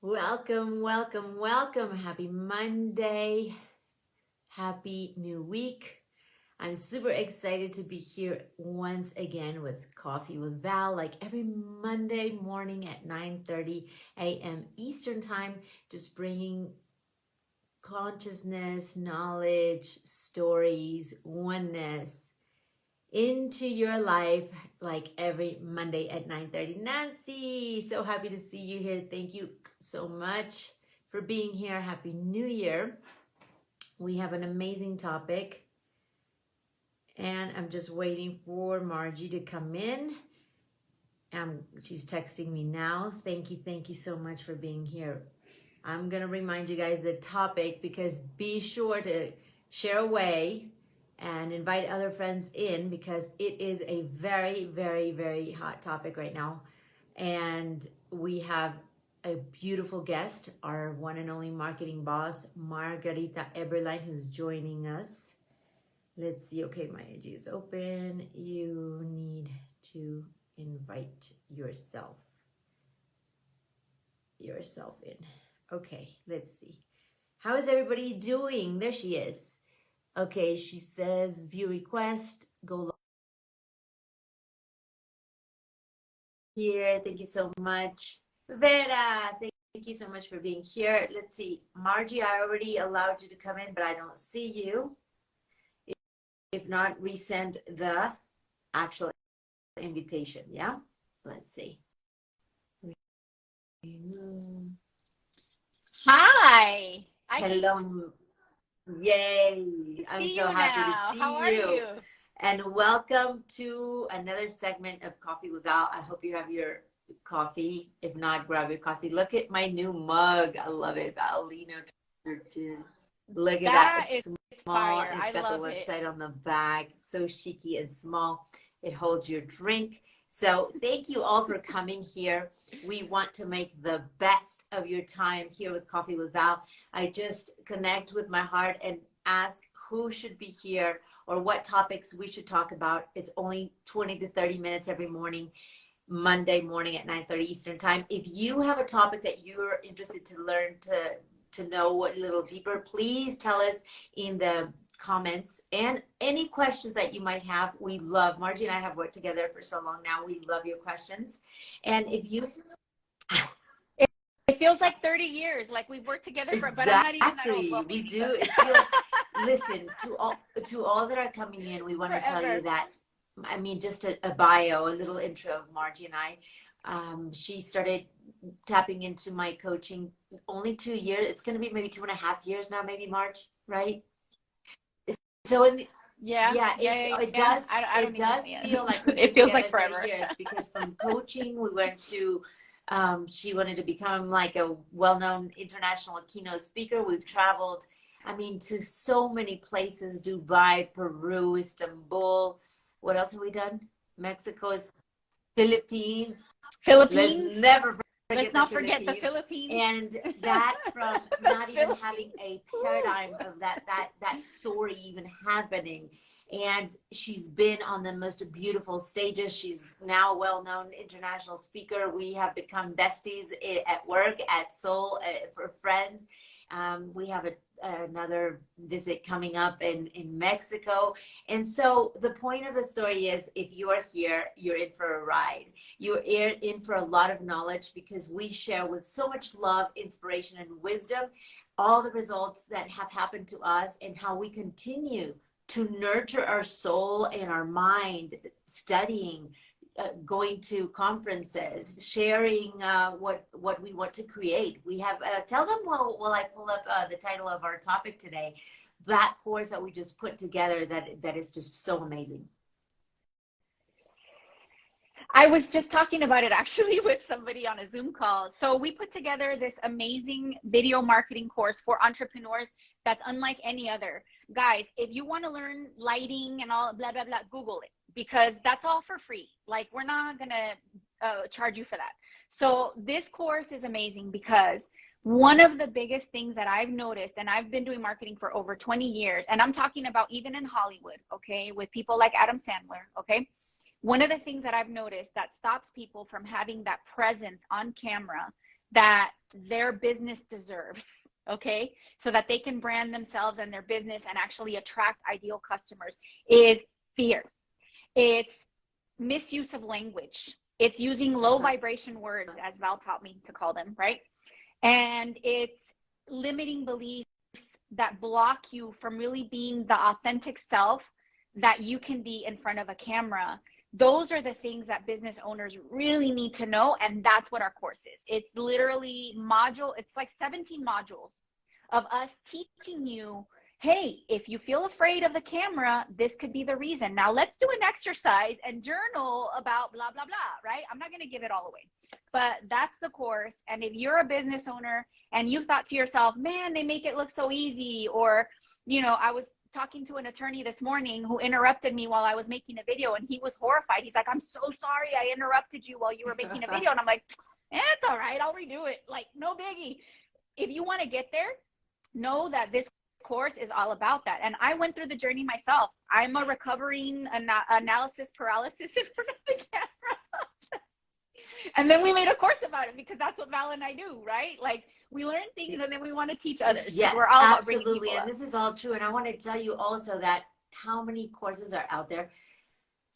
Welcome, welcome, welcome. Happy Monday. Happy new week. I'm super excited to be here once again with Coffee with Val, like every Monday morning at 9:30 a.m. Eastern Time, just bringing consciousness, knowledge, stories, oneness into your life like every Monday at 9:30. Nancy, so happy to see you here. Thank you so much for being here. Happy New Year. We have an amazing topic and I'm just waiting for Margie to come in. She's texting me now. Thank you so much for being here. I'm gonna remind you guys the topic because be sure to share away and invite other friends in because it is a very, very, very hot topic right now. And we have a beautiful guest, our one and only marketing boss, Margarita Eberlein, who's joining us. Let's see. Okay, my IG is open. You need to invite yourself in. Okay, let's see. How is everybody doing? There she is. Okay, she says view request, go here. Thank you so much. Vera, thank you so much for being here. Let's see. Margie, I already allowed you to come in, but I don't see you. If not, resend the actual invitation. Yeah? Let's see. Hi. Hello. Yay. I'm so happy to see How are you? And welcome to another segment of Coffee with Val. I hope you have your coffee. If not, grab your coffee. Look at my new mug. I love it. Val Alino. Look at that. That is Small. fire. It's I got the love it. website on the back. So cheeky and small. It holds your drink. So thank you all for coming here. We want to make the best of your time here with Coffee with Val. I just connect with my heart and ask who should be here or what topics we should talk about. It's only 20 to 30 minutes every morning, Monday morning at 9:30 Eastern Time. If you have a topic that you're interested to learn to know a little deeper, please tell us in the comments and any questions that you might have. We love, Margie and I have worked together for so long now. We love your questions. And if you It feels like 30 years, like we've worked together, but I'm not even that old. Well, we maybe, do. but It feels, listen, to all that are coming in, we want to tell you forever. that, I mean, just a bio, a little intro of Margie and I. She started tapping into my coaching only 2 years. It's going to be maybe 2.5 years now, maybe March, right? So in the, Yeah, yeah, yeah, yeah, it yeah. does I don't even know feel yet. like we've It been feels like together 30 forever. years because from coaching we went to she wanted to become like a well-known international keynote speaker. We've traveled, I mean, to so many places: Dubai, Peru, Istanbul. What else have we done? Mexico, Philippines. Let's Philippines. never Let's forget the not forget the Philippines. Philippines. And that from not even having Philippines. a Woo. paradigm of that story even happening. And she's been on the most beautiful stages. She's now a well-known international speaker. We have become besties at work, at Soul, for friends. We have another visit coming up in Mexico. And so the point of the story is, if you are here, you're in for a ride. You're in for a lot of knowledge because we share with so much love, inspiration, and wisdom all the results that have happened to us and how we continue to nurture our soul and our mind, studying, going to conferences, sharing what we want to create. We have, tell them while I pull up the title of our topic today, that course that we just put together that is just so amazing. I was just talking about it actually with somebody on a Zoom call. So we put together this amazing video marketing course for entrepreneurs that's unlike any other. Guys, if you want to learn lighting and all blah, blah, blah, Google it because that's all for free. Like we're not going to charge you for that. So this course is amazing because one of the biggest things that I've noticed, and I've been doing marketing for over 20 years, and I'm talking about even in Hollywood, okay, with people like Adam Sandler, okay? One of the things that I've noticed that stops people from having that presence on camera that their business deserves, okay, so that they can brand themselves and their business and actually attract ideal customers, is fear. It's misuse of language. It's using low vibration words, as Val taught me to call them, right? And it's limiting beliefs that block you from really being the authentic self that you can be in front of a camera. Those are the things that business owners really need to know. And that's what our course is. It's literally it's like 17 modules of us teaching you, hey, if you feel afraid of the camera, this could be the reason. Now let's do an exercise and journal about blah, blah, blah, right? I'm not going to give it all away, but that's the course. And if you're a business owner and you thought to yourself, man, they make it look so easy, or, I was talking to an attorney this morning who interrupted me while I was making a video, and he was horrified. He's like, I'm so sorry I interrupted you while you were making a video. And I'm like, it's all right, I'll redo it. Like, no biggie. If you want to get there, know that this course is all about that. And I went through the journey myself. I'm a recovering analysis paralysis in front of the camera. And then we made a course about it because that's what Val and I do, right? Like, we learn things and then we want to teach others. Yes, we're all absolutely. And this is all true. And I want to tell you also that how many courses are out there.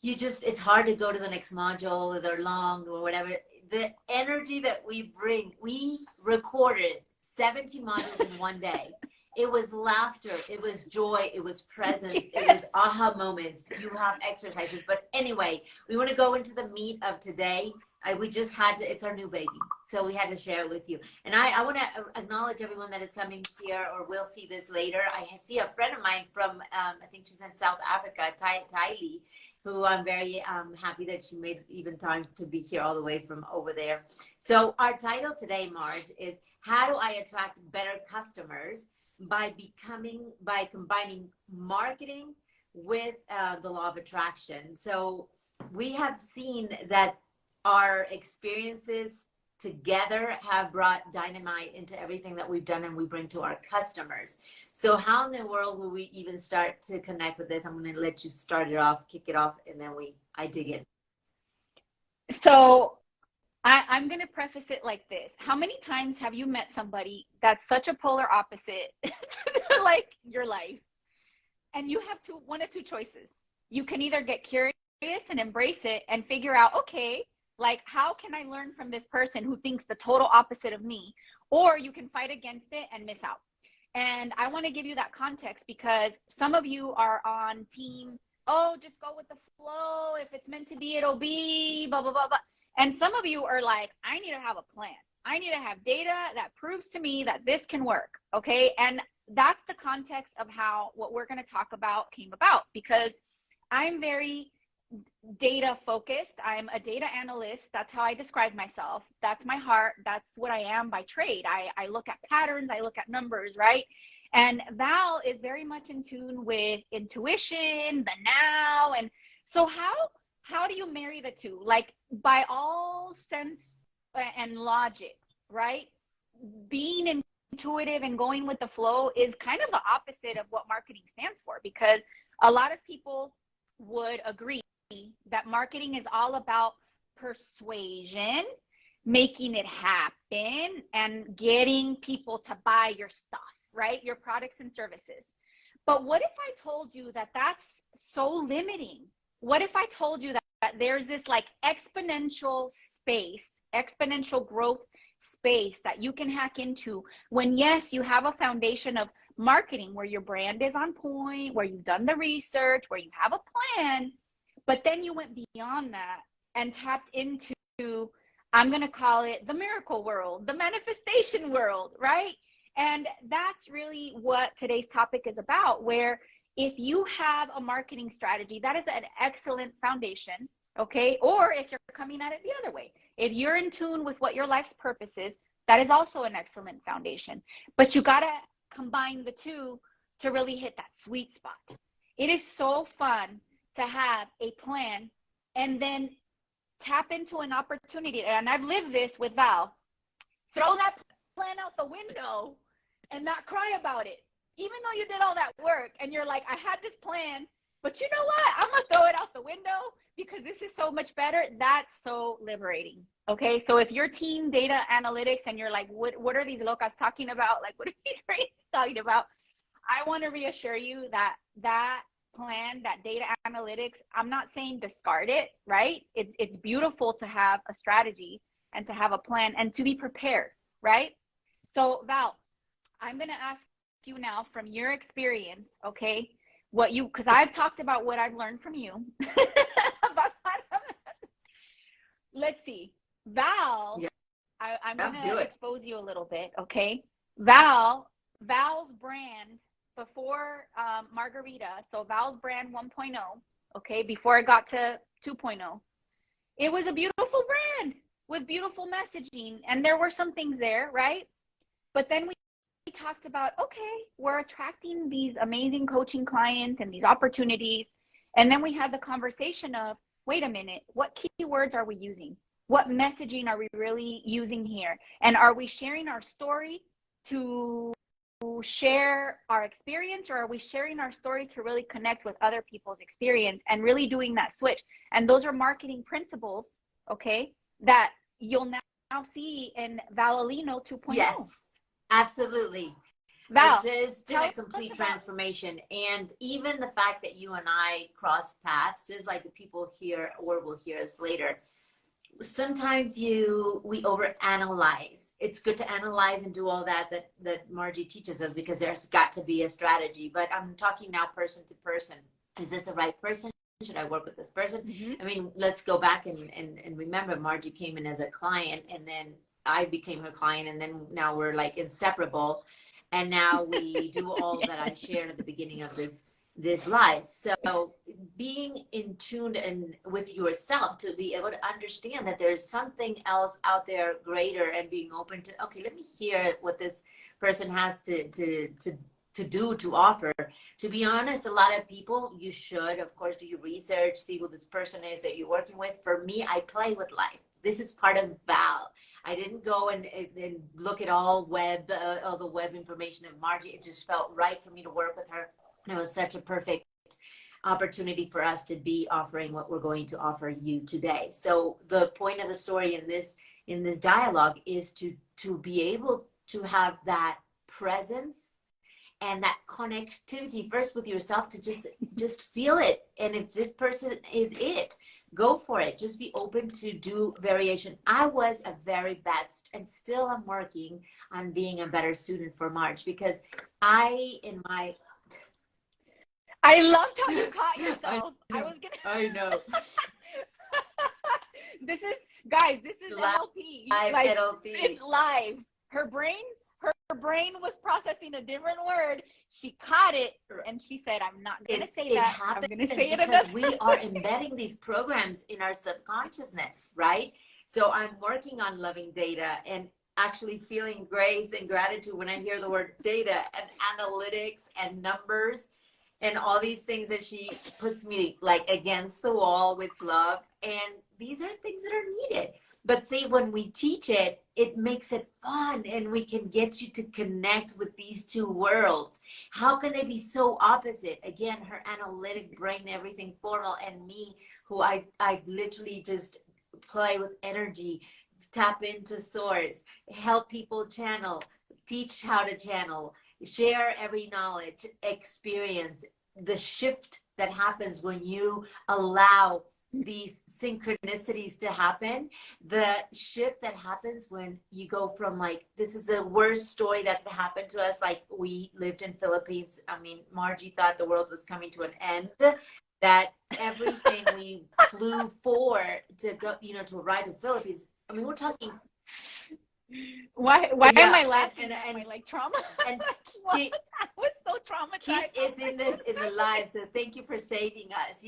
It's hard to go to the next module, or they're long or whatever. The energy that we bring, we recorded 70 modules in one day. It was laughter, it was joy, it was presence, it was aha moments. You have exercises. But anyway, we want to go into the meat of today. We just had to, it's our new baby. So we had to share it with you. And I want to acknowledge everyone that is coming here or will see this later. I see a friend of mine from, I think she's in South Africa, Tylee, who I'm very happy that she made even time to be here all the way from over there. So our title today, Marge, is How Do I Attract Better Customers by combining marketing with the law of attraction. So we have seen that our experiences together have brought dynamite into everything that we've done and we bring to our customers. So how in the world will we even start to connect with this? I'm going to let you start it off, kick it off, and then I dig in. So I'm going to preface it like this. How many times have you met somebody that's such a polar opposite like your life? And you have one of two choices. You can either get curious and embrace it and figure out, okay, like, how can I learn from this person who thinks the total opposite of me? Or you can fight against it and miss out. And I want to give you that context because some of you are on team, oh, just go with the flow. If it's meant to be, it'll be, blah, blah, blah, blah. And some of you are like, I need to have a plan. I need to have data that proves to me that this can work, okay? And that's the context of how what we're going to talk about came about, because I'm very data focused. I'm a data analyst. That's how I describe myself. That's my heart. That's what I am by trade. I look at patterns. I look at numbers, right? And Val is very much in tune with intuition, the now. And so how do you marry the two? Like, by all sense and logic, right? Being intuitive and going with the flow is kind of the opposite of what marketing stands for, because a lot of people would agree that marketing is all about persuasion, making it happen, and getting people to buy your stuff, right? Your products and services. But what if I told you that that's so limiting? What if I told you that there's this like exponential growth space that you can hack into when, yes, you have a foundation of marketing where your brand is on point, where you've done the research, where you have a plan, but then you went beyond that and tapped into, I'm going to call it the miracle world, the manifestation world, right? And that's really what today's topic is about, where if you have a marketing strategy, that is an excellent foundation, okay? Or if you're coming at it the other way, if you're in tune with what your life's purpose is, that is also an excellent foundation. But you got to combine the two to really hit that sweet spot. It is so fun to have a plan and then tap into an opportunity. And I've lived this with Val. Throw that plan out the window and not cry about it. Even though you did all that work and you're like, I had this plan, but you know what? I'm going to throw it out the window because this is so much better. That's so liberating. Okay, so if you're team data analytics and you're like, what are these locas talking about? Like, what are these crazies talking about? I want to reassure you that that plan, that data analytics, I'm not saying discard it, right? It's beautiful to have a strategy and to have a plan and to be prepared, right? So Val, I'm going to ask you now from your experience, okay? What you, because I've talked about what I've learned from you. about Let's see. Val, Yeah, I'm yeah, do gonna it. expose you a little bit, okay? Val's brand before Margarita, so Val's brand 1.0, okay, before it got to 2.0, it was a beautiful brand with beautiful messaging, and there were some things there, right? But then we talked about, okay, we're attracting these amazing coaching clients and these opportunities, and then we had the conversation of, wait a minute, what keywords are we using? What messaging are we really using here? And are we sharing our story to share our experience, or are we sharing our story to really connect with other people's experience and really doing that switch? And those are marketing principles, okay, that you'll now see in Val Alino 2.0. Yes, absolutely. Val, It's been tell a us complete about. transformation. And even the fact that you and I crossed paths, just like the people here or will hear us later, sometimes we overanalyze. It's good to analyze and do all that Margie teaches us, because there's got to be a strategy. But I'm talking now person to person. Is this the right person? Should I work with this person? Mm-hmm. I mean, let's go back and remember Margie came in as a client, and then I became her client, and then now we're like inseparable. And now we do all that I shared at the beginning of this life. So being in tune and with yourself to be able to understand that there's something else out there greater, and being open to, okay, let me hear what this person has to do, to offer. To be honest, a lot of people, you should of course do your research, see who this person is that you're working with. For me, I play with life. This is part of Val. I didn't go and look at all the web information of Margie. It just felt right for me to work with her. And it was such a perfect opportunity for us to be offering what we're going to offer you today. So the point of the story in this dialogue is to be able to have that presence and that connectivity first with yourself, to just feel it. And if this person is it, go for it. Just be open to do variation. I was a very bad, and still I'm working on being a better student for March, because I loved how you caught yourself. I know. This is, guys, this is NLP. Live Like, NLP. it's live. Her brain was processing a different word. She caught it, and she said, I'm not going to say that. I'm going to say it because another we are embedding these programs in our subconsciousness, right? So I'm working on loving data and actually feeling grace and gratitude when I hear the word data and analytics and numbers and all these things that she puts me like against the wall with love. And these are things that are needed. But see, when we teach it, it makes it fun, and we can get you to connect with these two worlds. How can they be so opposite? Again, her analytic brain, everything formal, and me, who I literally just play with energy, tap into source, help people channel, teach how to channel, share every knowledge, experience. The shift that happens when you allow these synchronicities to happen, the shift that happens when you go from like, this is the worst story that happened to us, like we lived in Philippines. I mean, Margie thought the world was coming to an end, that everything we flew for to go, to arrive in Philippines. I mean, we're talking. Why Yeah, am I laughing? And am I like trauma? And I was so traumatized. Keith is in the live, so thank you for saving us.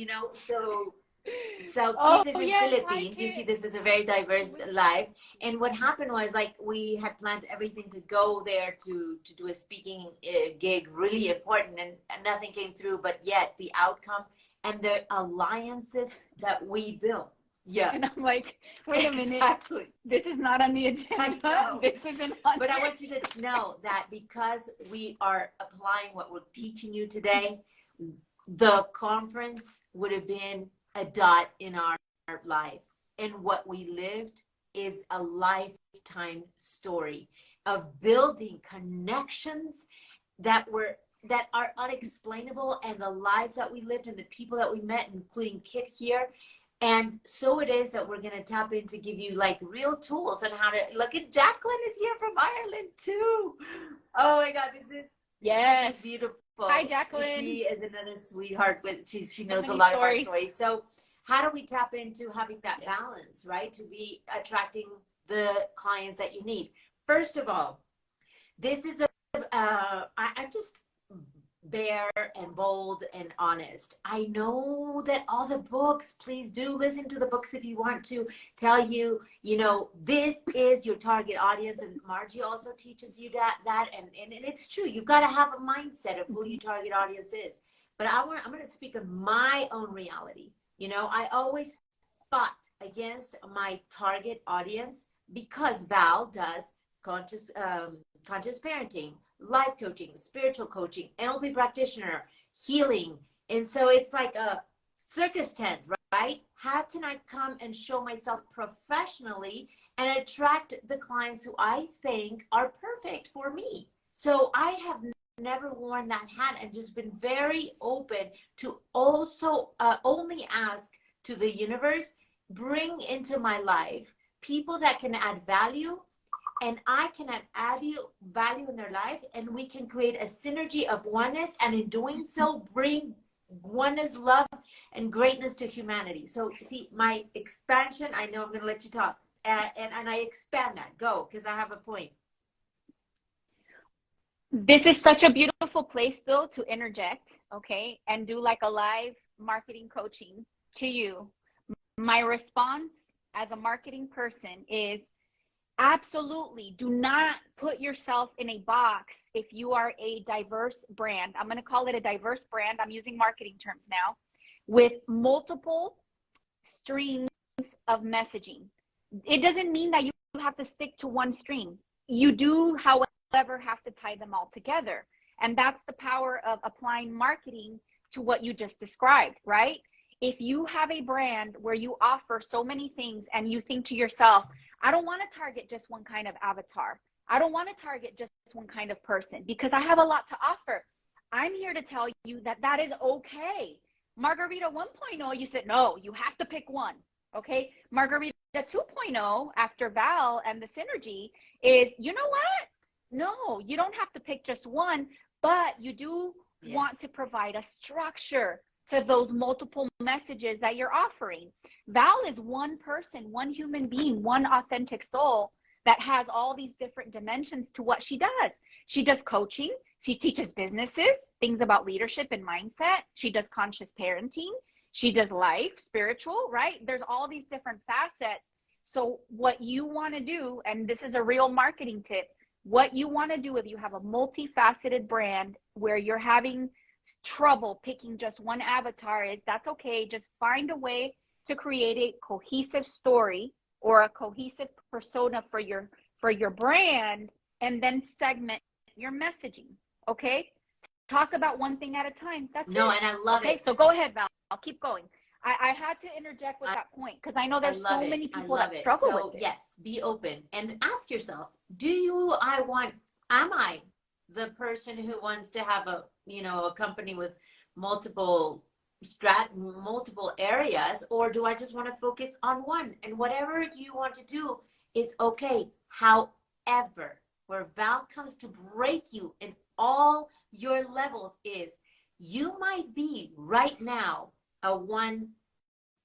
So Oh, Keith is in yes, Philippines. You see, this is a very diverse life. And what happened was, like, we had planned everything to go there to do a speaking gig, really important, and nothing came through. But yet the outcome and the alliances that we built. Yeah. And I'm like, wait a minute. Exactly. This is not on the agenda. This isn't on. But I want you to know that because we are applying what we're teaching you today, the conference would have been a dot in our life. And what we lived is a lifetime story of building connections that are unexplainable, and the lives that we lived and the people that we met, including Kit here. And so it is that we're going to tap in to give you like real tools on how to look at. Jacqueline is here from Ireland too. Oh my God, Yes. this is beautiful. Hi, Jacqueline. She is another sweetheart. She knows So a lot stories. of our stories. So how do we tap into having that balance, right? To be attracting the clients that you need. First of all, this is I'm just bare and bold and honest. I know that all the books, please do listen to the books if you want to, tell you, this is your target audience. And Margie also teaches you that and it's true. You've got to have a mindset of who your target audience is. But I'm going to speak of my own reality. I always fought against my target audience because Val does conscious parenting, life coaching, spiritual coaching, NLP practitioner, healing. And so it's like a circus tent, right? How can I come and show myself professionally and attract the clients who I think are perfect for me? So I have never worn that hat and just been very open to also only ask to the universe, bring into my life people that can add value, and I can add value in their life, and we can create a synergy of oneness, and in doing so, bring oneness, love, and greatness to humanity. So see, my expansion, I know I'm going to let you talk, and I expand that. Go, because I have a point. This is such a beautiful place, though, to interject, okay, and do like a live marketing coaching to you. My response as a marketing person is, absolutely do not put yourself in a box if you are a diverse brand. I'm going to call it a diverse brand. I'm using marketing terms now, with multiple streams of messaging. It doesn't mean that you have to stick to one stream. You do, however, have to tie them all together. And that's the power of applying marketing to what you just described, right? If you have a brand where you offer so many things and you think to yourself, I don't want to target just one kind of avatar. I don't want to target just one kind of person because I have a lot to offer. I'm here to tell you that that is okay. Margarita 1.0, you said, no, you have to pick one. Okay. Margarita 2.0, after Val and the synergy, is, you know what? No, you don't have to pick just one, but you do want to provide a structure to those multiple messages that you're offering. Val is one person, one human being, one authentic soul that has all these different dimensions to what she does. She does coaching. She teaches businesses, things about leadership and mindset. She does conscious parenting. She does life, spiritual, right? There's all these different facets. So what you want to do, and this is a real marketing tip, what you want to do if you have a multifaceted brand where you're having trouble picking just one avatar, is that's okay. Just find a way to create a cohesive story or a cohesive persona for your brand, and then segment your messaging. Okay, talk about one thing at a time. That's no, it. And I love it. Okay, so go ahead, Val. I'll keep going. I had to interject with that point because I know there's so many people that struggle with this. Yes, be open and ask yourself, am I the person who wants to have a company with multiple areas, or do I just want to focus on one? And whatever you want to do is okay. However, where Val comes to break you in all your levels is, you might be right now a one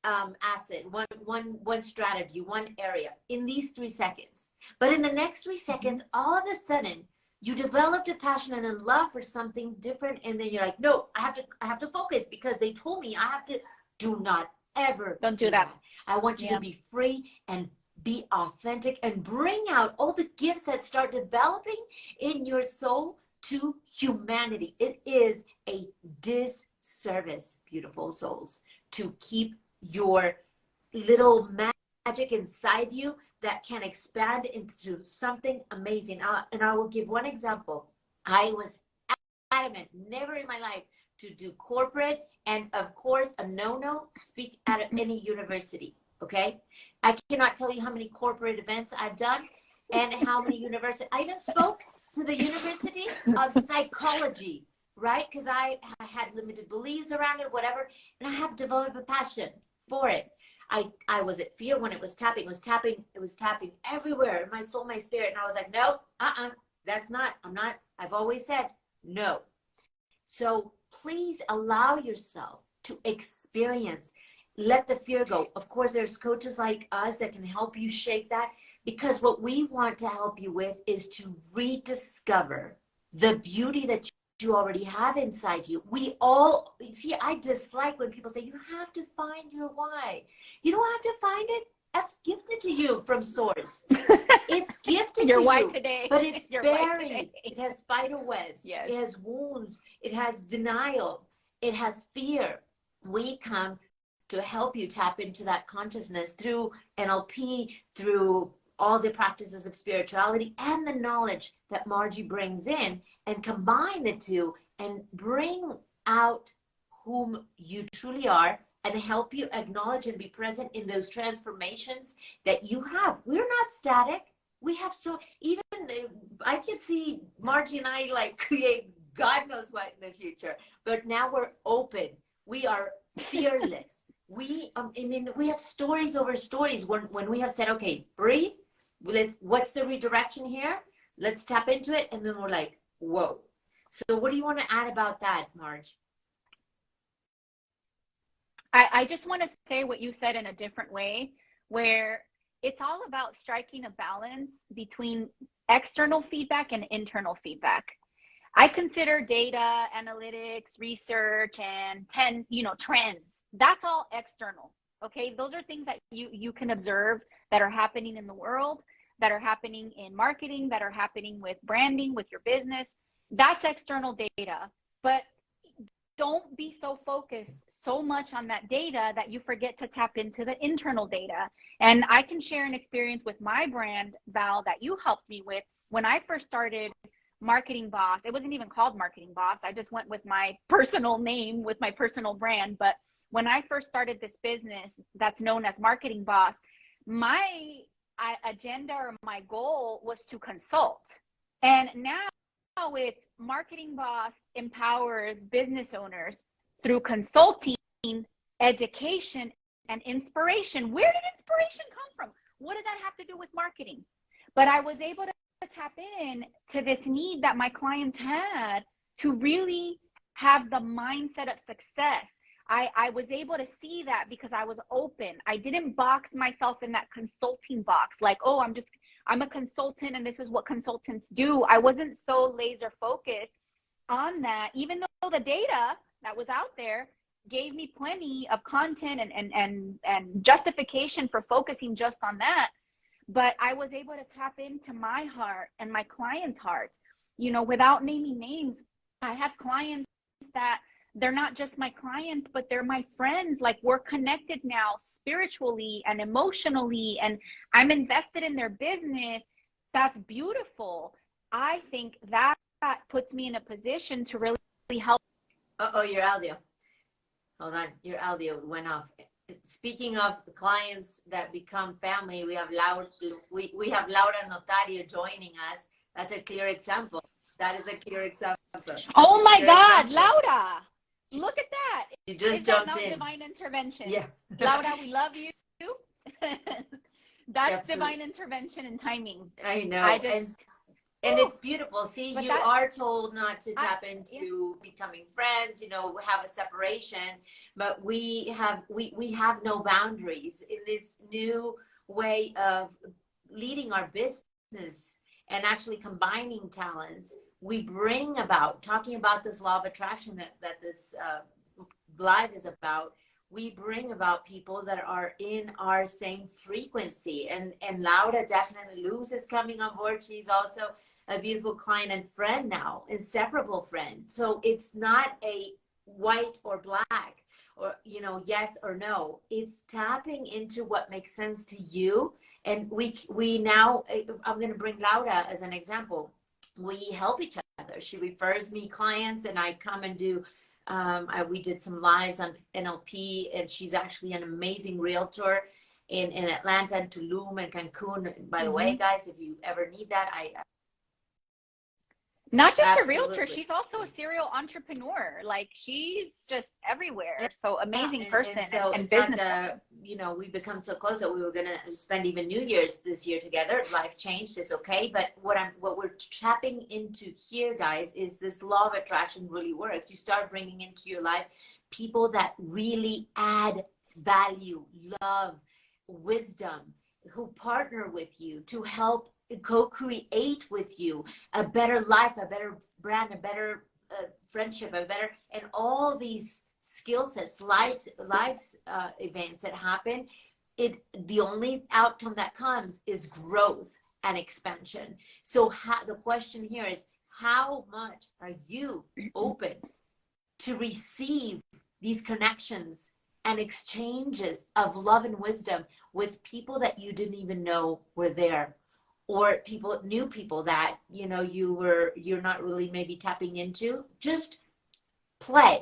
asset, one strategy, one area in these 3 seconds. But in the next 3 seconds, all of a sudden, you developed a passion and a love for something different, and then you're like, no, I have to focus because they told me I have to. Do not ever don't do that. I want you to be free and be authentic and bring out all the gifts that start developing in your soul to humanity. It is a disservice, beautiful souls, to keep your little magic inside you that can expand into something amazing. And I will give one example. I was adamant, never in my life to do corporate, and of course, a no-no, speak at any university, okay? I cannot tell you how many corporate events I've done and how many universities. I even spoke to the University of Psychology, right? Because I had limited beliefs around it, whatever, and I have developed a passion for it. I was at fear when it was tapping. It was tapping everywhere in my soul, my spirit. And I was like, no, that's not, I've always said no. So please allow yourself to experience, let the fear go. Of course, there's coaches like us that can help you shake that, because what we want to help you with is to rediscover the beauty that you already have inside you. We all, see, I dislike when people say, you have to find your why. You don't have to find it. That's gifted to you from source. It's gifted your to why you, today. but it's your buried. It has spider webs. Yes. It has wounds. It has denial. It has fear. We come to help you tap into that consciousness through NLP, through all the practices of spirituality and the knowledge that Margie brings in, and combine the two and bring out whom you truly are, and help you acknowledge and be present in those transformations that you have. We're not static. We have even I can see Margie and I like create God knows what in the future, but now we're open. We are fearless. We have stories over stories when we have said, okay, breathe. What's the redirection here? Let's tap into it. And then we're like, whoa. So what do you want to add about that, Marge? I just want to say what you said in a different way, where it's all about striking a balance between external feedback and internal feedback. I consider data, analytics, research, and trends. That's all external. Okay, those are things that you can observe that are happening in the world, that are happening in marketing, that are happening with branding, with your business. That's external data. But don't be so focused so much on that data that you forget to tap into the internal data. And I can share an experience with my brand, Val, that you helped me with. When I first started Marketing Boss, it wasn't even called Marketing Boss. I just went with my personal name, with my personal brand. But when I first started this business that's known as Marketing Boss, my agenda or my goal was to consult. And now it's Marketing Boss empowers business owners through consulting, education, and inspiration. Where did inspiration come from? What does that have to do with marketing? But I was able to tap in to this need that my clients had to really have the mindset of success. I was able to see that because I was open. I didn't box myself in that consulting box, like, oh, I'm a consultant and this is what consultants do. I wasn't so laser focused on that, even though the data that was out there gave me plenty of content and justification for focusing just on that. But I was able to tap into my heart and my clients' hearts, without naming names. I have clients that they're not just my clients, but they're my friends. Like, we're connected now spiritually and emotionally, and I'm invested in their business. That's beautiful. I think that puts me in a position to really help. Your audio. Hold on. Your audio went off. Speaking of clients that become family, we have Laura Notario joining us. That's a clear example. That is a clear example. Oh my God, Laura. Look at that. You just Is jumped that not in. Divine intervention? Yeah. Laura, we love you. That's Absolutely. divine intervention and timing. I know. And it's beautiful. See, you are told not to tap into becoming friends, have a separation, but we have no boundaries in this new way of leading our business and actually combining talents. We bring about, talking about this law of attraction that this live is about, we bring about people that are in our same frequency. And Laura definitely, Luz is coming on board. She's also a beautiful client and friend now, inseparable friend. So it's not a white or black or, yes or no. It's tapping into what makes sense to you. And we now, I'm going to bring Laura as an example. We help each other. She refers me clients and I come and do We did some lives on NLP, and she's actually an amazing realtor in Atlanta and Tulum and Cancun. By the way, guys, if you ever need that, I not just a realtor, absolutely. she's also a serial entrepreneur. Like, she's just everywhere. So Yeah, amazing person so in and fact, businesswoman. you know, we become so close that we were gonna spend even New Year's this year together. Life changed, it's okay. But what we're tapping into here, guys, is this law of attraction really works. You start bringing into your life people that really add value, love, wisdom, who partner with you to help co-create with you a better life, a better brand, a better friendship, a better, and all these skill sets, life events that happen. The only outcome that comes is growth and expansion. So the question here is, how much are you open to receive these connections and exchanges of love and wisdom with people that you didn't even know were there, or new people that you know you're not really maybe tapping into? Just play,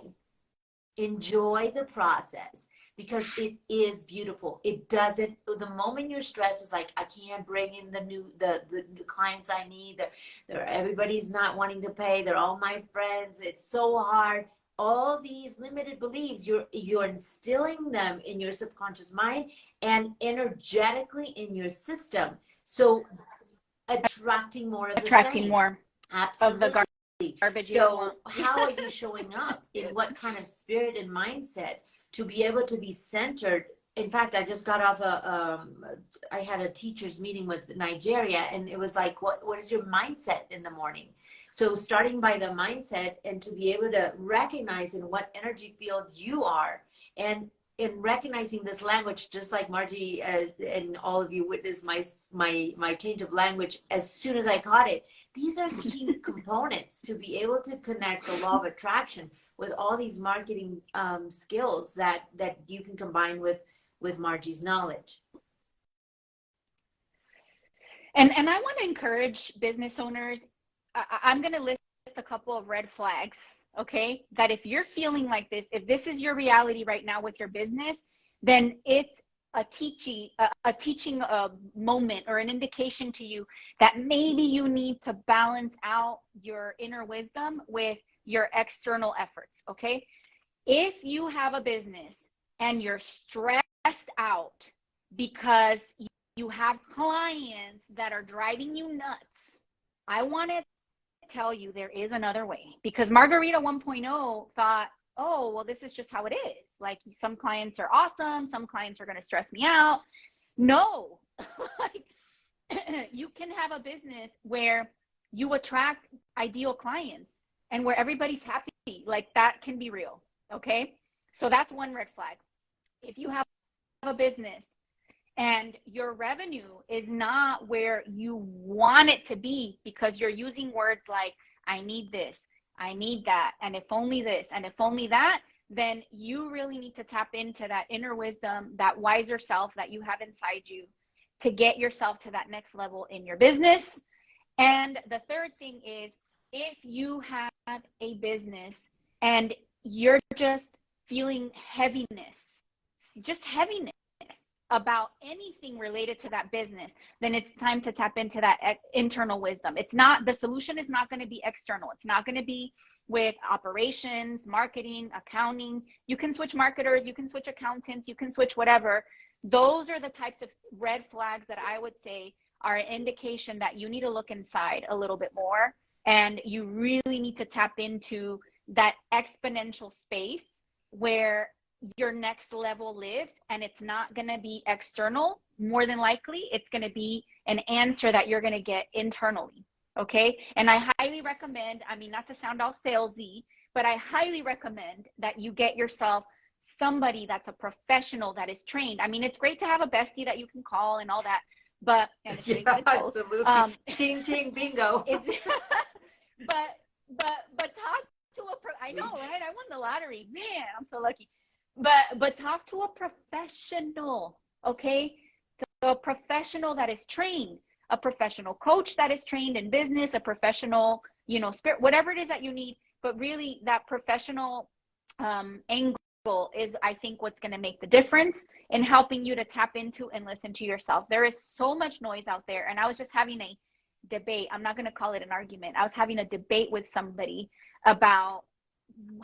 enjoy the process, because it is beautiful. It doesn't, the moment you're stressed, it's like, I can't bring in the clients I need. Everybody's not wanting to pay, they're all my friends, it's so hard. All these limited beliefs, you're instilling them in your subconscious mind and energetically in your system, so attracting more of the Attracting same. more of the Absolutely. garbage you don't So want. how are you showing up? In what kind of spirit and mindset to be able to be centered? In fact, I just got off I had a teachers meeting with Nigeria, and it was like, what is your mindset in the morning? So starting by the mindset, and to be able to recognize in what energy fields you are, and in recognizing this language, just like Margie and all of you witnessed my change of language as soon as I caught it. These are key components to be able to connect the law of attraction with all these marketing skills that you can combine with Margie's knowledge. And I want to encourage business owners. I'm going to list a couple of red flags, okay? That if you're feeling like this, if this is your reality right now with your business, then it's a teaching moment, or an indication to you that maybe you need to balance out your inner wisdom with your external efforts, okay? If you have a business and you're stressed out because you have clients that are driving you nuts, I want to tell you there is another way. Because Margarita 1.0 thought, oh, well, this is just how it is. Like, some clients are awesome, some clients are going to stress me out. No, like, you can have a business where you attract ideal clients and where everybody's happy. Like, that can be real. Okay. So that's one red flag. If you have a business and your revenue is not where you want it to be, because you're using words like, I need this, I need that, and if only this, and if only that, then you really need to tap into that inner wisdom, that wiser self that you have inside you, to get yourself to that next level in your business. And the third thing is, if you have a business and you're just feeling heaviness, just heaviness about anything related to that business, then it's time to tap into that internal wisdom. It's not, the solution is not going to be external. It's not going to be with operations, marketing, accounting. You can switch marketers, you can switch accountants, you can switch whatever. Those are the types of red flags that I would say are an indication that you need to look inside a little bit more, and you really need to tap into that exponential space where your next level lives. And it's not going to be external. More than likely, it's going to be an answer that you're going to get internally. Okay. And I highly recommend, I mean, not to sound all salesy, but I highly recommend that you get yourself somebody that's a professional, that is trained. I mean, it's great to have a bestie that you can call and all that, but, and it's Yeah, absolutely. Ting ting bingo. But talk to I know, right? I won the lottery, man, I'm so lucky. But talk to a professional, okay? So a professional that is trained, a professional coach that is trained in business, a professional, spirit, whatever it is that you need, but really that professional angle is, I think, what's going to make the difference in helping you to tap into and listen to yourself. There is so much noise out there. And I was just having a debate. I'm not going to call it an argument. I was having a debate with somebody about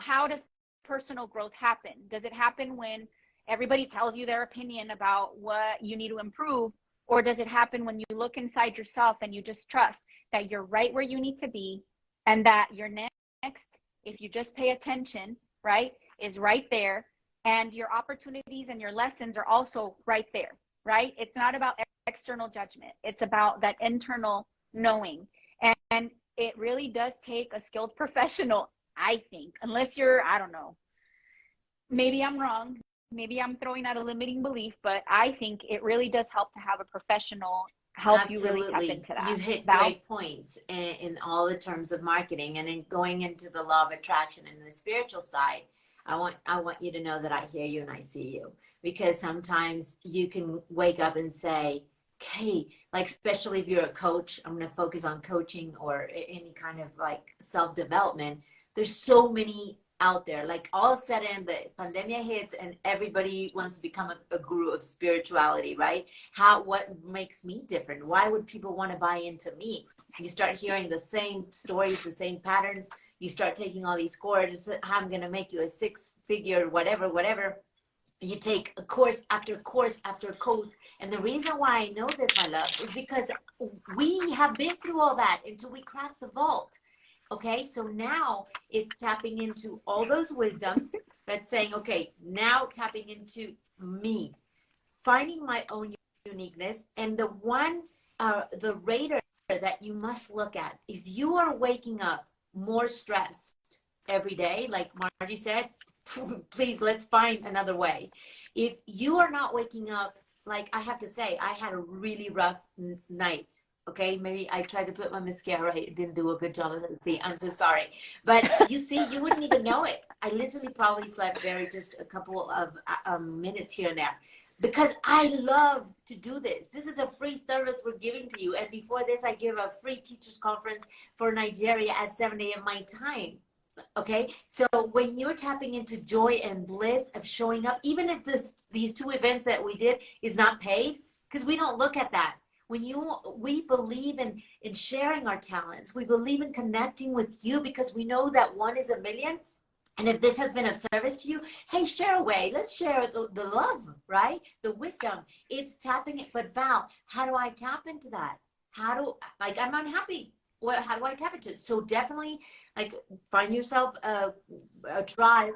how does personal growth happen? Does it happen when everybody tells you their opinion about what you need to improve? Or does it happen when you look inside yourself and you just trust that you're right where you need to be, and that your next, if you just pay attention, right, is right there, and your opportunities and your lessons are also right there, right? It's not about external judgment. It's about that internal knowing. And it really does take a skilled professional, I think, unless you're, I don't know, maybe I'm wrong. Maybe I'm throwing out a limiting belief, but I think it really does help to have a professional help Absolutely. you really tap into that. You hit Val? great points in all the terms of marketing, and in going into the law of attraction and the spiritual side. I want you to know that I hear you and I see you, because sometimes you can wake up and say, okay, like, especially if you're a coach, I'm going to focus on coaching or any kind of like self-development. There's so many out there. Like, all of a sudden the pandemic hits and everybody wants to become a guru of spirituality, right? What makes me different? Why would people want to buy into me? You start hearing the same stories, the same patterns. You start taking all these courses. I'm going to make you a six-figure, whatever. You take a course after course after course. And the reason why I know this, my love, is because we have been through all that until we crack the vault. Okay, so now it's tapping into all those wisdoms, that's saying, okay, now tapping into me, finding my own uniqueness. And the radar that you must look at, if you are waking up more stressed every day, like Margie said, please, let's find another way. If you are not waking up, like, I have to say, I had a really rough night. Okay, maybe I tried to put my mascara. It didn't do a good job of it. See, I'm so sorry. But you see, you wouldn't even know it. I literally probably slept just a couple of minutes here and there, because I love to do this. This is a free service we're giving to you. And before this, I give a free teachers conference for Nigeria at 7 a.m. my time. Okay, so when you're tapping into joy and bliss of showing up, even if these two events that we did is not paid, because we don't look at that. We believe in sharing our talents. We believe in connecting with you, because we know that one is a million. And if this has been of service to you, hey, share away. Let's share the love, right? The wisdom. It's tapping it. But Val, how do I tap into that? I'm unhappy. How do I tap into it? So definitely, like, find yourself a tribe.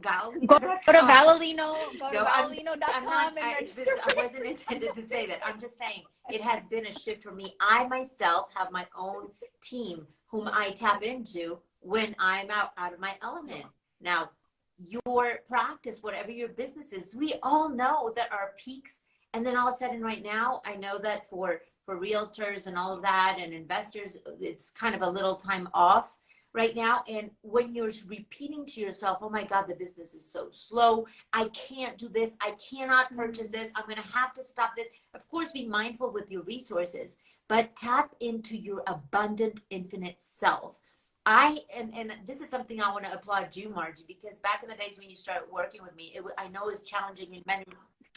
Go to Valalino.com. Valalino, go to No, valalino.com and register. I wasn't intended to say that. I'm just saying it has been a shift for me. I myself have my own team whom I tap into when I'm out of my element. Now, your practice, whatever your business is, we all know that our peaks, and then all of a sudden right now, I know that for realtors and all of that and investors, it's kind of a little time off right now. And when you're repeating to yourself, oh my God, the business is so slow. I can't do this. I cannot purchase this. I'm going to have to stop this. Of course, be mindful with your resources, but tap into your abundant, infinite self. And this is something I want to applaud you, Margie, because back in the days when you started working with me, I know it was challenging in many,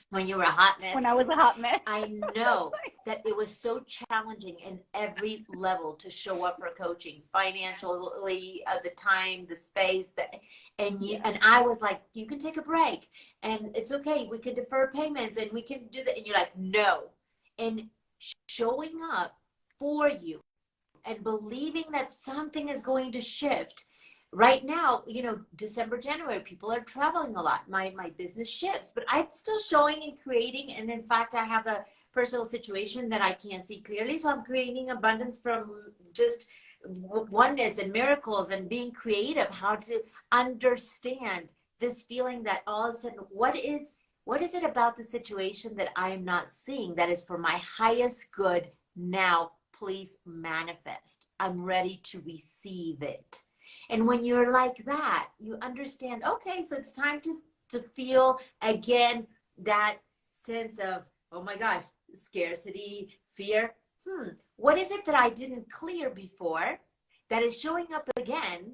when you were a hot mess. When I was a hot mess. I know that it was so challenging in every level to show up for coaching, financially, the time, the space, and I was like, you can take a break and it's okay. We can defer payments and we can do that. And you're like, no. And showing up for you and believing that something is going to shift. Right now, December, January, people are traveling a lot. My business shifts, but I'm still showing and creating. And in fact, I have a personal situation that I can't see clearly. So I'm creating abundance from just oneness and miracles and being creative, how to understand this feeling that all of a sudden, what is it about the situation that I am not seeing that is for my highest good now? Please manifest. I'm ready to receive it. And when you're like that, you understand, okay, so it's time to feel again that sense of, oh my gosh, scarcity, fear. What is it that I didn't clear before that is showing up again?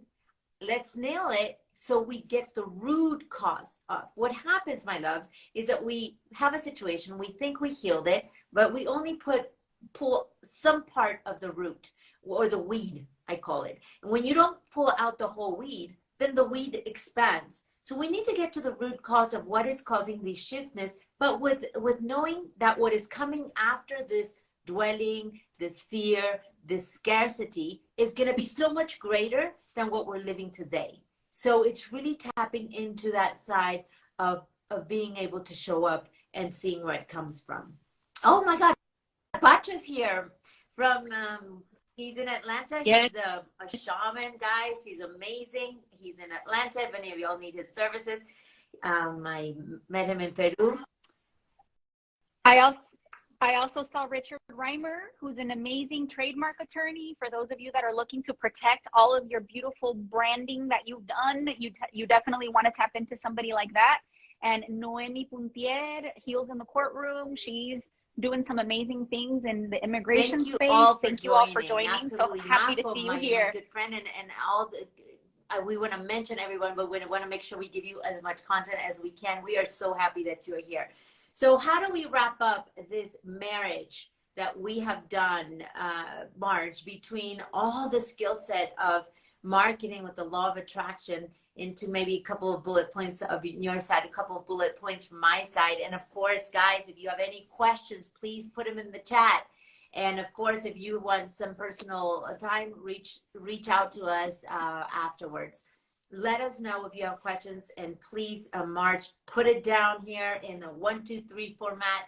let's nail it so we get the root cause of what happens, my loves, is that we have a situation, we think we healed it, but we only pull some part of the root or the weed, I call it. And when you don't pull out the whole weed, then the weed expands. So we need to get to the root cause of what is causing these shiftness, but with knowing that what is coming after this dwelling, this fear, this scarcity is going to be so much greater than what we're living today. So it's really tapping into that side of being able to show up and seeing where it comes from. Oh my God, Patra's here from he's in Atlanta. Yes. He's a shaman, guys. He's amazing. He's in Atlanta. If any of y'all need his services, I met him in Peru. I also saw Richard Reimer, who's an amazing trademark attorney. For those of you that are looking to protect all of your beautiful branding that you've done, you definitely want to tap into somebody like that. And Noemi Puntier, Heels in the Courtroom. She's doing some amazing things in the immigration space. Thank you all for joining. Absolutely. So happy to Mako, see you my here. good friend, and all the, we want to mention everyone, but we want to make sure we give you as much content as we can. We are so happy that you're here. So how do we wrap up this marriage that we have done, Marge, between all the skill set of marketing with the law of attraction into maybe a couple of bullet points of your side, a couple of bullet points from my side. And of course, guys, if you have any questions, please put them in the chat. And of course, if you want some personal time, reach out to us afterwards. Let us know if you have questions, and please, Marge, put it down here in the 1, 2, 3 format.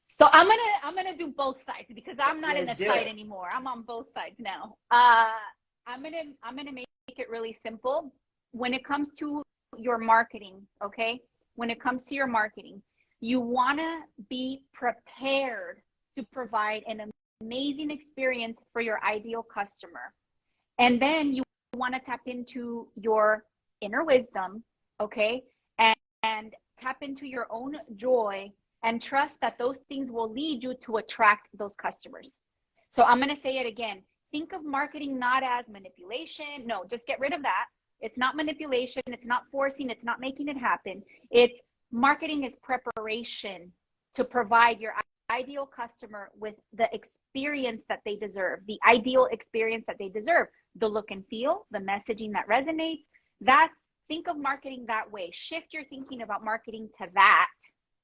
So I'm gonna do both sides because I'm not in a side anymore. I'm on both sides now. I'm gonna make it really simple. When it comes to your marketing, okay? When it comes to your marketing, you wanna be prepared to provide an amazing experience for your ideal customer, and then you want to tap into your inner wisdom, okay, and tap into your own joy and trust that those things will lead you to attract those customers. So I'm going to say it again. Think of marketing not as manipulation. No, just get rid of that. It's not manipulation. It's not forcing. It's not making it happen. It's marketing is preparation to provide your ideal customer with the experience that they deserve, the ideal experience that they deserve, the look and feel, the messaging that resonates. Think of marketing that way. Shift your thinking about marketing to that,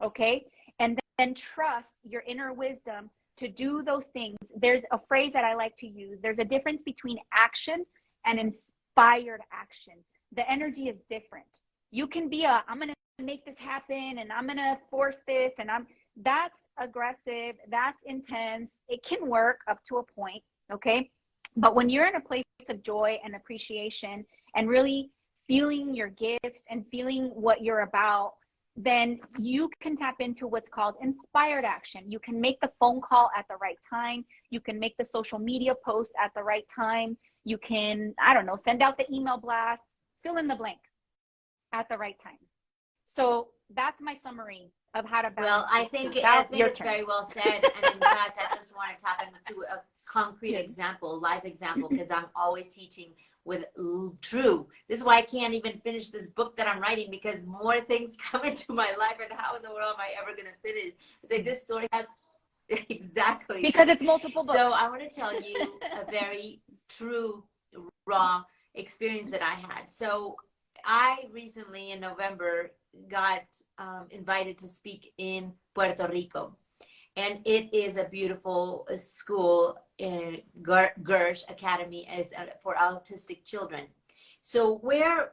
okay? And then trust your inner wisdom to do those things. There's a phrase that I like to use. There's a difference between action and inspired action. The energy is different. You can be I'm going to make this happen and I'm going to force this and that's aggressive, that's intense. It can work up to a point, okay? But when you're in a place of joy and appreciation and really feeling your gifts and feeling what you're about, then you can tap into what's called inspired action. You can make the phone call at the right time. You can make the social media post at the right time. You can, send out the email blast, fill in the blank at the right time. So that's my summary of how to balance. Well, I think it's very well said. And in fact, I just want to tap into a concrete example, live example, because I'm always teaching with true. This is why I can't even finish this book that I'm writing, because more things come into my life, and how in the world am I ever going to finish? It's like this story has exactly, because it's multiple books. So I want to tell you a very true, raw experience that I had. So I recently in November got invited to speak in Puerto Rico, and it is a beautiful school. Gersh Academy is for autistic children. So where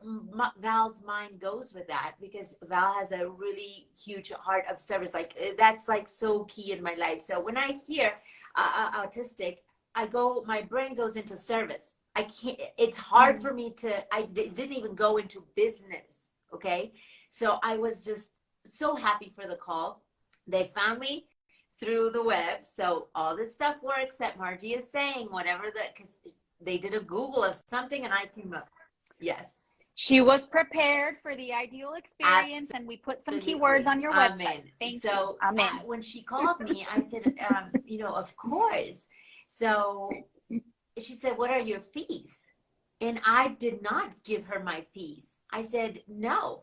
Val's mind goes with that, because Val has a really huge heart of service, like that's like so key in my life. So when I hear autistic, my brain goes into service. I can't, it's hard for me I didn't even go into business. Okay. So I was just so happy for the call. They found me through the web. So all this stuff works that Margie is saying, because they did a Google of something and I came up. Yes. She was prepared for the ideal experience. Absolutely. And we put some keywords on your website. Amen. Thank you. Amen. When she called me, I said, of course. So she said, what are your fees? And I did not give her my fees. I said, no,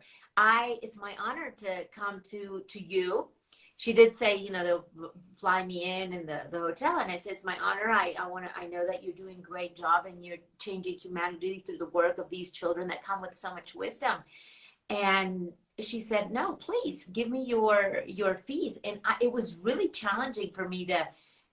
it's my honor to come to you. She did say, you know, they'll fly me in the hotel. And I said, it's my honor. I know that you're doing a great job and you're changing humanity through the work of these children that come with so much wisdom. And she said, no, please give me your fees. And it was really challenging for me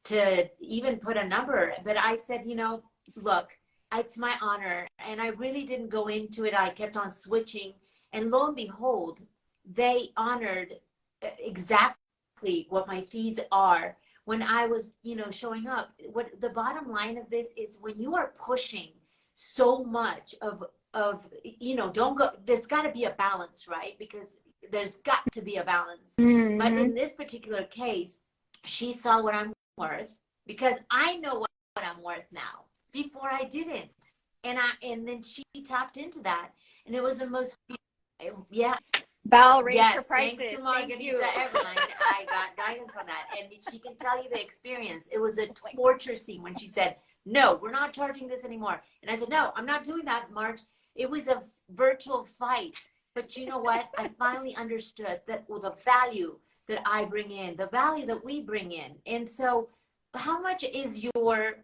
to even put a number. But I said, you know, look, it's my honor. And I really didn't go into it. I kept on switching. And lo and behold, they honored exactly what my fees are when I was, you know, showing up. What the bottom line of this is, when you are pushing so much of, you know, don't go, there's got to be a balance, right? Because there's got to be a balance. Mm-hmm. But in this particular case, she saw what I'm worth, because I know what I'm worth now. Before I didn't. And then she tapped into that. And it was the most, yeah. Val raised her Yes, prices. thanks to Margarita Everline, I got guidance on that. And she can tell you the experience. It was a torture scene when she said, no, we're not charging this anymore. And I said, no, I'm not doing that, Marge. It was a virtual fight. But you know what? I finally understood that, well, the value that I bring in, the value that we bring in. And so how much is your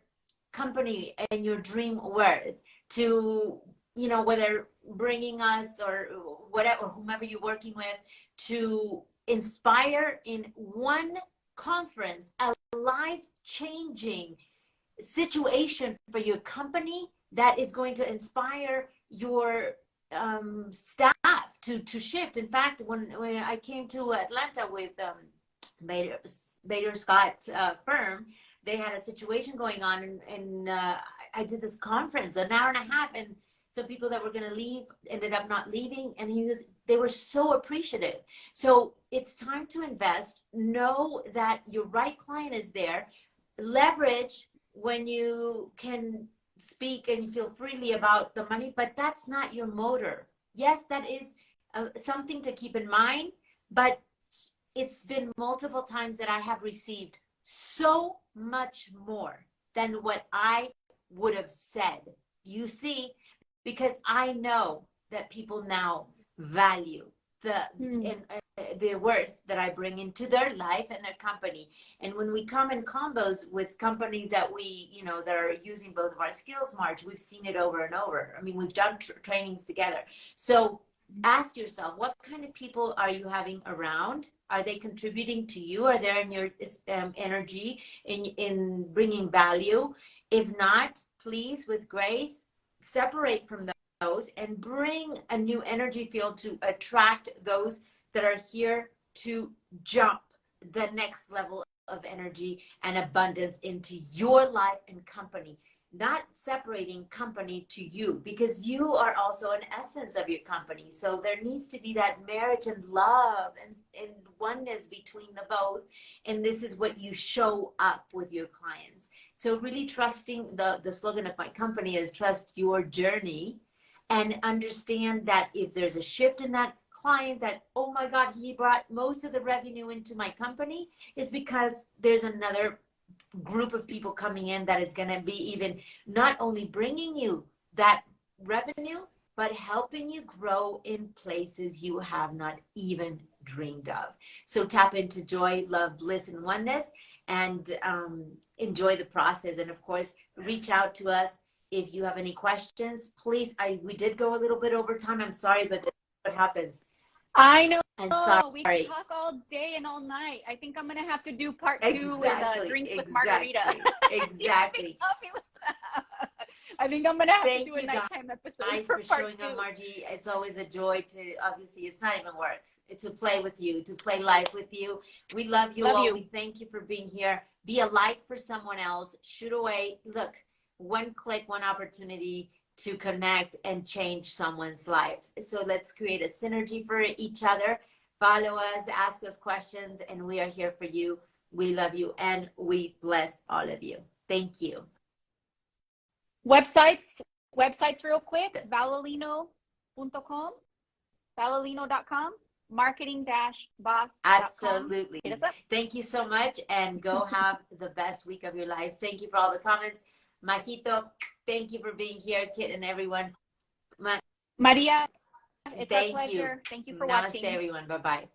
company and your dream worth to, you know, whether bringing us or whatever, whomever you're working with, to inspire in one conference a life-changing situation for your company that is going to inspire your staff to shift. In fact, when I came to Atlanta with Bader Scott firm, they had a situation going on, and I did this conference, an hour and a half, and some people that were going to leave ended up not leaving, and they were so appreciative. So it's time to invest. Know that your right client is there. Leverage when you can speak and you feel freely about the money, but that's not your motor. Yes, that is something to keep in mind, but it's been multiple times that I have received so much more than what I would have said. You see, because I know that people now value the worth that I bring into their life and their company. And when we come in combos with companies that we, you know, that are using both of our skills, Marge, we've seen it over and over. I mean, we've done trainings together. So ask yourself, what kind of people are you having around? Are they contributing to you? Are they in your energy in bringing value? If not, please, with grace, separate from those and bring a new energy field to attract those that are here to jump the next level of energy and abundance into your life and company. Not separating company to you, because you are also an essence of your company. So there needs to be that marriage and love and oneness between the both. And this is what you show up with your clients. So really trusting, the slogan of my company is trust your journey, and understand that if there's a shift in that client, that, oh my God, he brought most of the revenue into my company, is because there's another group of people coming in that is going to be even not only bringing you that revenue, but helping you grow in places you have not even dreamed of. So tap into joy, love, bliss, and oneness, and enjoy the process. And of course, reach out to us if you have any questions. Please, we did go a little bit over time. I'm sorry, but that's what happened. I know. I'm sorry. We can talk all day and all night. I think I'm gonna have to do part two with drinks with margarita. Exactly. I think I'm gonna have to do a nighttime episode. Thanks for showing up, Margie. It's always a joy to, obviously, it's not even work. It's to play with you, to play life with you. We love you all. We thank you for being here. Be a light for someone else. Shoot away. Look, one click, one opportunity to connect and change someone's life. So let's create a synergy for each other. Follow us, ask us questions, and we are here for you. We love you, and we bless all of you. Thank you. Websites real quick, valalino.com, valalino.com, marketing-boss.com. Absolutely. Thank you so much, and go have the best week of your life. Thank you for all the comments. Majito, thank you for being here, Kit and everyone. Maria, it's our Thank you. pleasure. Thank you for Namaste, watching. everyone. Bye-bye.